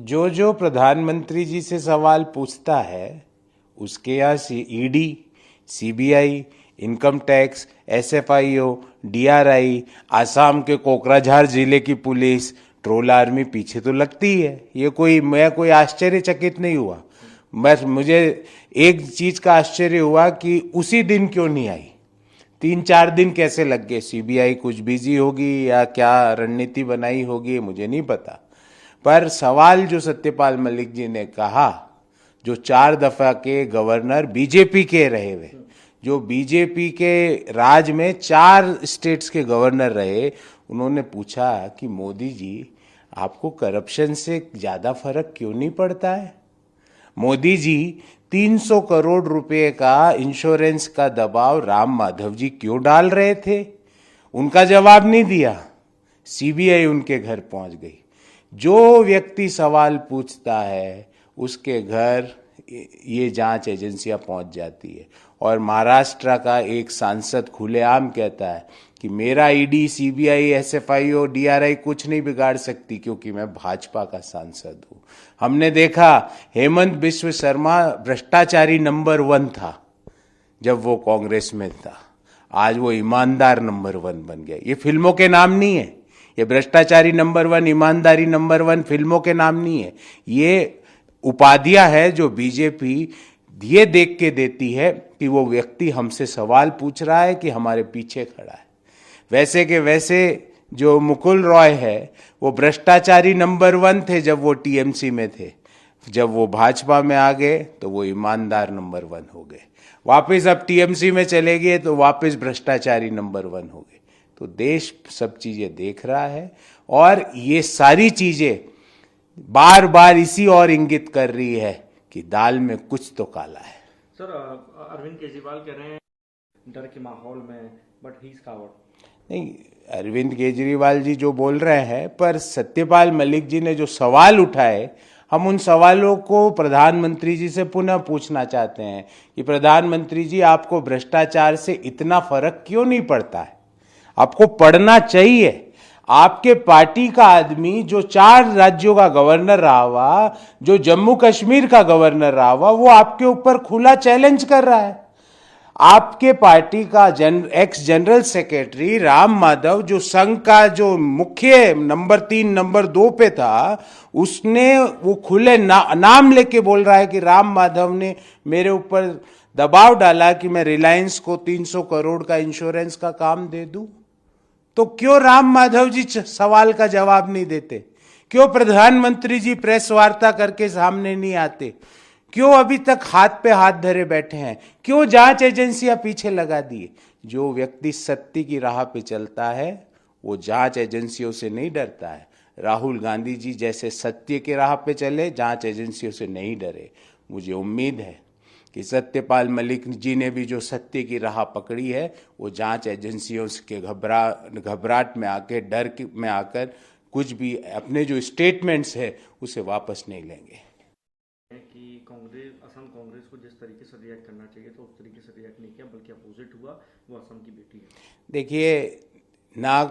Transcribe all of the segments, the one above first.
जो जो प्रधानमंत्री जी से सवाल पूछता है उसके यहाँ ED, CBI, income tax, SFIO, DRI, Assam के कोकराझार जिले की पुलिस, ट्रोल आर्मी पीछे तो लगती है। मैं कोई आश्चर्यचकित नहीं हुआ। बस मुझे एक चीज का आश्चर्य हुआ कि उसी दिन क्यों नहीं आई। 3-4 दिन कैसे लग गए? सीबीआई कुछ बिजी होगी या क्या रणनीति बनाई होगी, मुझे नहीं पता। पर सवाल जो सत्यपाल मलिक जी ने कहा, जो 4 दफा के गवर्नर बीजेपी के रहे हुए, जो बीजेपी के राज में 4 स्टेट्स के गवर्नर रहे, उन्होंने पूछा कि मोदी जी आपको करप्शन से ज्यादा फर्क क्यों नहीं पड़ता है? मोदी जी 300 करोड़ रुपए का इंश्योरेंस का दबाव राम माधव जी क्यों डाल रहे थे? उनका जवाब नहीं दिया। सीबीआई उनके घर पहुंच गई। जो व्यक्ति सवाल पूछता है उसके घर ये जांच एजेंसियां पहुंच जाती है। और महाराष्ट्र का एक सांसद खुलेआम कहता है कि मेरा ईडी, सीबीआई, एसएफआईओ, डीआरआई कुछ नहीं बिगाड़ सकती क्योंकि मैं भाजपा का सांसद हूं। हमने देखा हेमंत बिश्व शर्मा भ्रष्टाचारी नंबर 1 था जब वो कांग्रेस में था। आज वो ईमानदार नंबर 1 बन गया। ये फिल्मों के नाम नहीं है। ये भ्रष्टाचारी नंबर 1, ईमानदारी नंबर 1 फिल्मों के नाम नहीं है। ये उपाधियां है जो बीजेपी ये देख के देती है कि वो व्यक्ति हमसे सवाल पूछ रहा है कि हमारे पीछे खड़ा है। वैसे के वैसे जो मुकुल रॉय है वो भ्रष्टाचारी नंबर 1 थे जब वो टीएमसी में थे। जब वो भाजपा में आ गए तो वो ईमानदार नंबर 1 हो गए। वापस अब टीएमसी में चले गए तो वापस भ्रष्टाचारी नंबर 1 हो गए। तो देश सब चीजें देख रहा है और ये सारी चीजें बार बार इसी और इंगित कर रही है कि दाल में कुछ तो काला है। सर, अरविंद केजरीवाल कह रहे हैं डर के माहौल में, बट ही इज कावर्ड। नहीं, अरविंद केजरीवाल जी जो बोल रहे हैं, पर सत्यपाल मलिक जी ने जो सवाल उठाए, हम उन सवालों को प्रधानमंत्री जी से पुनः पूछना चाहते हैं कि प्रधानमंत्री जी आपको भ्रष्टाचार से इतना फर्क क्यों नहीं पड़ता है? आपको पढ़ना चाहिए। आपके पार्टी का आदमी जो 4 राज्यों का गवर्नर रहा हुआ, जो जम्मू कश्मीर का गवर्नर रहा हुआ, वो आपके ऊपर खुला चैलेंज कर रहा है। आपके पार्टी का x general secretary Ram Madhav, जो संघ का जो मुख्य नंबर 3 नंबर 2 पे था, उसने वो खुले नाम लेके बोल रहा है कि राम माधव ने मेरे ऊपर दबाव डाला कि मैं रिलायंस को 300 करोड़ का इंश्योरेंस का काम दे दूं। तो क्यों राम माधव जी सवाल का जवाब नहीं देते? क्यों प्रधानमंत्री जी प्रेस वार्ता करके सामने नहीं आते? क्यों अभी तक हाथ पे हाथ धरे बैठे हैं? क्यों जांच एजेंसियां पीछे लगा दी? जो व्यक्ति सत्य की राह पे चलता है वो जांच एजेंसियों से नहीं डरता है। राहुल गांधी जी जैसे सत्य की राह पे चले, जांच एजेंसियों से नहीं डरे। मुझे उम्मीद है कि सत्यपाल मलिक जी ने भी जो सत्य की राह पकड़ी है वो जांच एजेंसियों के घबराहट में आके, डर में आकर कुछ भी अपने जो स्टेटमेंट्स है उसे वापस नहीं लेंगे। कि कांग्रेस, असम कांग्रेस को जिस तरीके से रिएक्ट करना चाहिए तो उस तरीके से रिएक्ट नहीं किया, बल्कि अपोजिट हुआ। वो असम की बेटी है। देखिए, ना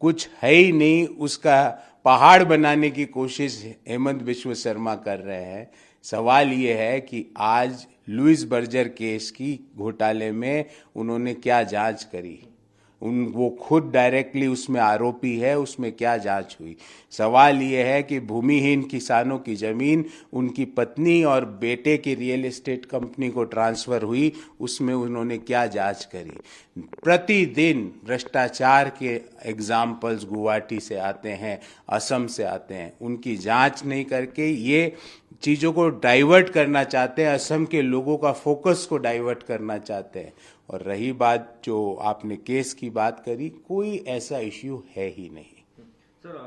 कुछ है ही नहीं, उसका पहाड़ बनाने की कोशिश हेमंत बिश्व शर्मा कर रहे हैं। सवाल ये है कि आज लुइस बर्जर केस की घोटाले में उन्होंने क्या जांच करी? वो खुद डायरेक्टली उसमें आरोपी है, उसमें क्या जांच हुई? सवाल ये है कि भूमिहीन किसानों की जमीन उनकी पत्नी और बेटे की रियल एस्टेट कंपनी को ट्रांसफर हुई, उसमें उन्होंने क्या जांच करी? प्रतिदिन भ्रष्टाचार के एग्जाम्पल्स गुवाहाटी से आते हैं, असम से आते हैं। उनकी जांच नहीं करके ये चीजों को डाइवर्ट करना चाहते हैं, असम के लोगों का फोकस को डाइवर्ट करना चाहते हैं। और रही बात जो आपने केस की बात करी, कोई ऐसा इश्यू है ही नहीं। सर,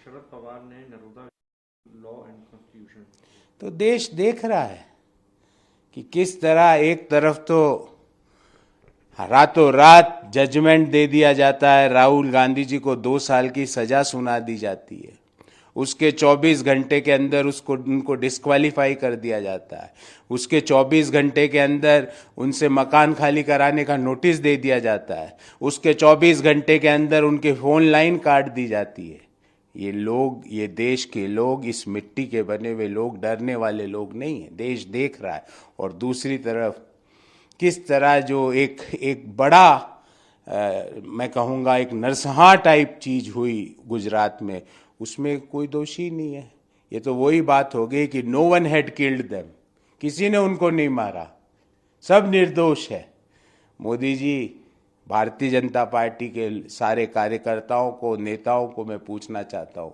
शरद पवार ने नरोदा लॉ एंड कॉन्स्टिट्यूशन, तो देश देख रहा है कि किस तरह एक तरफ तो रातों रात जजमेंट दे दिया जाता है, राहुल गांधी जी को 2 साल की सजा सुना दी जाती है, उसके 24 घंटे के अंदर उनको डिस्क्वालीफाई कर दिया जाता है, उसके 24 घंटे के अंदर उनसे मकान खाली कराने का नोटिस दे दिया जाता है, उसके 24 घंटे के अंदर उनके फोन लाइन काट दी जाती है। ये लोग, ये देश के लोग, इस मिट्टी के बने हुए लोग डरने वाले लोग नहीं हैं। देश देख रहा है। और दूसरी तरफ किस तरह जो एक बड़ा मैं कहूँगा एक नरसंहार टाइप चीज हुई गुजरात में, उसमें कोई दोषी नहीं है। ये तो वही बात हो गई कि no one had killed them, किसी ने उनको नहीं मारा, सब निर्दोष है। मोदी जी, भारतीय जनता पार्टी के सारे कार्यकर्ताओं को, नेताओं को मैं पूछना चाहता हूँ,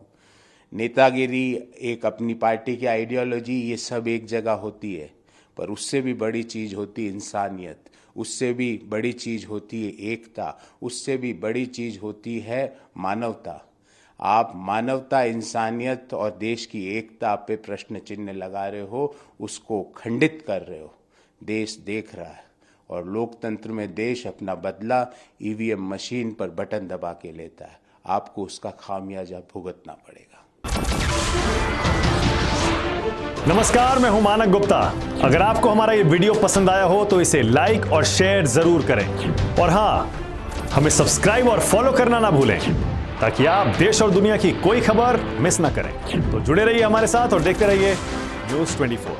नेतागिरी, एक अपनी पार्टी की आइडियोलॉजी, ये सब एक जगह होती है, पर उससे भी बड़ी चीज होती है इंसानियत, उससे भी बड़ी चीज होती है एकता, उससे भी बड़ी चीज होती है मानवता। आप मानवता, इंसानियत और देश की एकता पे प्रश्न चिन्ह लगा रहे हो, उसको खंडित कर रहे हो। देश देख रहा है और लोकतंत्र में देश अपना बदला ईवीएम मशीन पर बटन दबा के लेता है। आपको उसका खामियाजा भुगतना पड़ेगा। नमस्कार, मैं हूं मानक गुप्ता। अगर आपको हमारा ये वीडियो पसंद आया हो तो इसे लाइक और शेयर जरूर करें, और हाँ, हमें सब्सक्राइब और फॉलो करना ना भूलें ताकि आप देश और दुनिया की कोई खबर मिस ना करें। तो जुड़े रहिए हमारे साथ और देखते रहिए न्यूज़ 24।